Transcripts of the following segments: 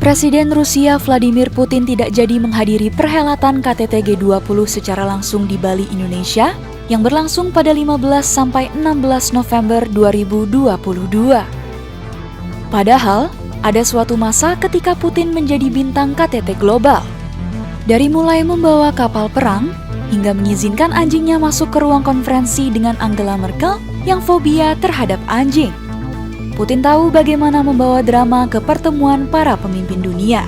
Presiden Rusia Vladimir Putin tidak jadi menghadiri perhelatan KTT G20 secara langsung di Bali, Indonesia, yang berlangsung pada 15 sampai 16 November 2022. Padahal, ada suatu masa ketika Putin menjadi bintang KTT global. Dari mulai membawa kapal perang, hingga mengizinkan anjingnya masuk ke ruang konferensi dengan Angela Merkel yang fobia terhadap anjing. Putin tahu bagaimana membawa drama ke pertemuan para pemimpin dunia.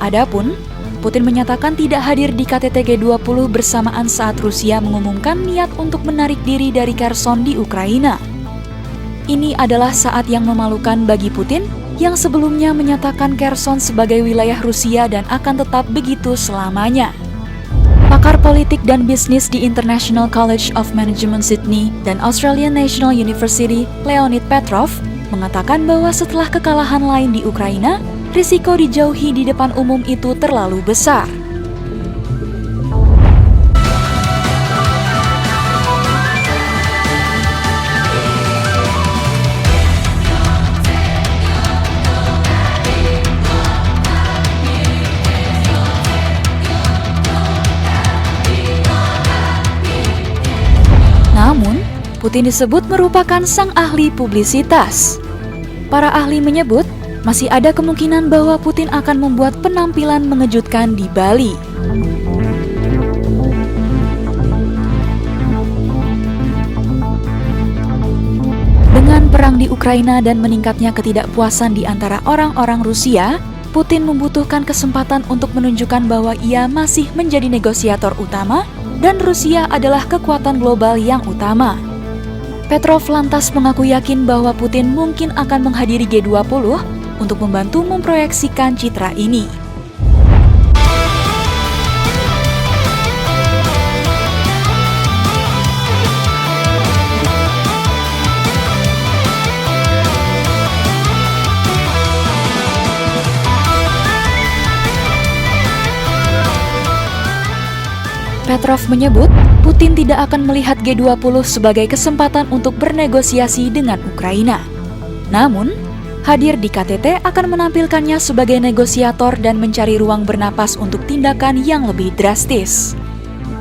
Adapun, Putin menyatakan tidak hadir di KTT G20 bersamaan saat Rusia mengumumkan niat untuk menarik diri dari Kherson di Ukraina. Ini adalah saat yang memalukan bagi Putin yang sebelumnya menyatakan Kherson sebagai wilayah Rusia dan akan tetap begitu selamanya. Pakar politik dan bisnis di International College of Management Sydney dan Australian National University, Leonid Petrov, mengatakan bahwa setelah kekalahan lain di Ukraina, risiko dijauhi di depan umum itu terlalu besar. Namun, Putin disebut merupakan sang ahli publisitas. Para ahli menyebut, masih ada kemungkinan bahwa Putin akan membuat penampilan mengejutkan di Bali. Dengan perang di Ukraina dan meningkatnya ketidakpuasan di antara orang-orang Rusia, Putin membutuhkan kesempatan untuk menunjukkan bahwa ia masih menjadi negosiator utama dan Rusia adalah kekuatan global yang utama. Petrov lantas mengaku yakin bahwa Putin mungkin akan menghadiri G20 untuk membantu memproyeksikan citra ini. Petrov menyebut, Putin tidak akan melihat G20 sebagai kesempatan untuk bernegosiasi dengan Ukraina. Namun, hadir di KTT akan menampilkannya sebagai negosiator dan mencari ruang bernapas untuk tindakan yang lebih drastis.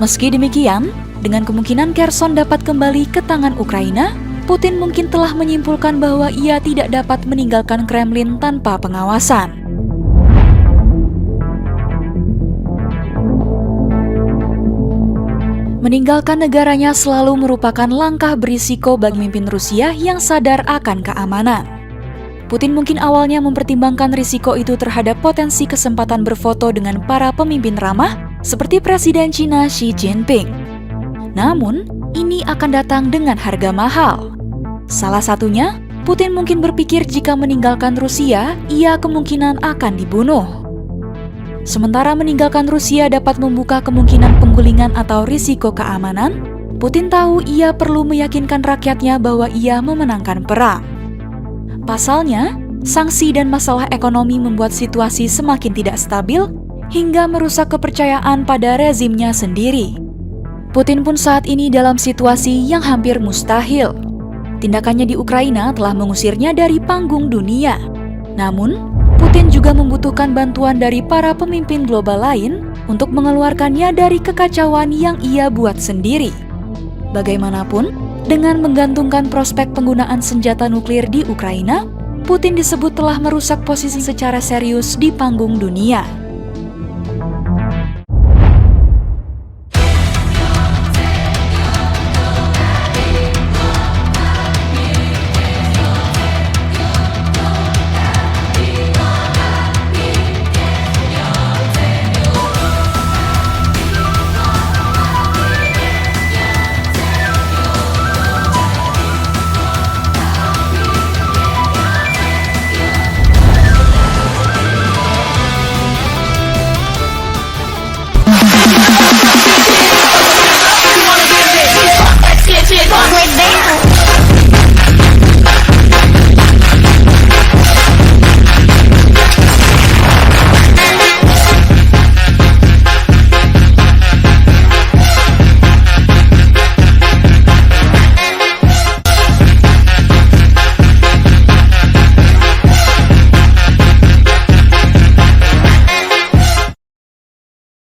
Meski demikian, dengan kemungkinan Kherson dapat kembali ke tangan Ukraina, Putin mungkin telah menyimpulkan bahwa ia tidak dapat meninggalkan Kremlin tanpa pengawasan. Meninggalkan negaranya selalu merupakan langkah berisiko bagi pemimpin Rusia yang sadar akan keamanan. Putin mungkin awalnya mempertimbangkan risiko itu terhadap potensi kesempatan berfoto dengan para pemimpin ramah seperti Presiden Cina Xi Jinping. Namun, ini akan datang dengan harga mahal. Salah satunya, Putin mungkin berpikir jika meninggalkan Rusia, ia kemungkinan akan dibunuh. Sementara meninggalkan Rusia dapat membuka kemungkinan penggulingan atau risiko keamanan, Putin tahu ia perlu meyakinkan rakyatnya bahwa ia memenangkan perang. Pasalnya, sanksi dan masalah ekonomi membuat situasi semakin tidak stabil hingga merusak kepercayaan pada rezimnya sendiri. Putin pun saat ini dalam situasi yang hampir mustahil. Tindakannya di Ukraina telah mengusirnya dari panggung dunia. Namun, Putin juga membutuhkan bantuan dari para pemimpin global lain untuk mengeluarkannya dari kekacauan yang ia buat sendiri. Bagaimanapun, dengan menggantungkan prospek penggunaan senjata nuklir di Ukraina, Putin disebut telah merusak posisi secara serius di panggung dunia.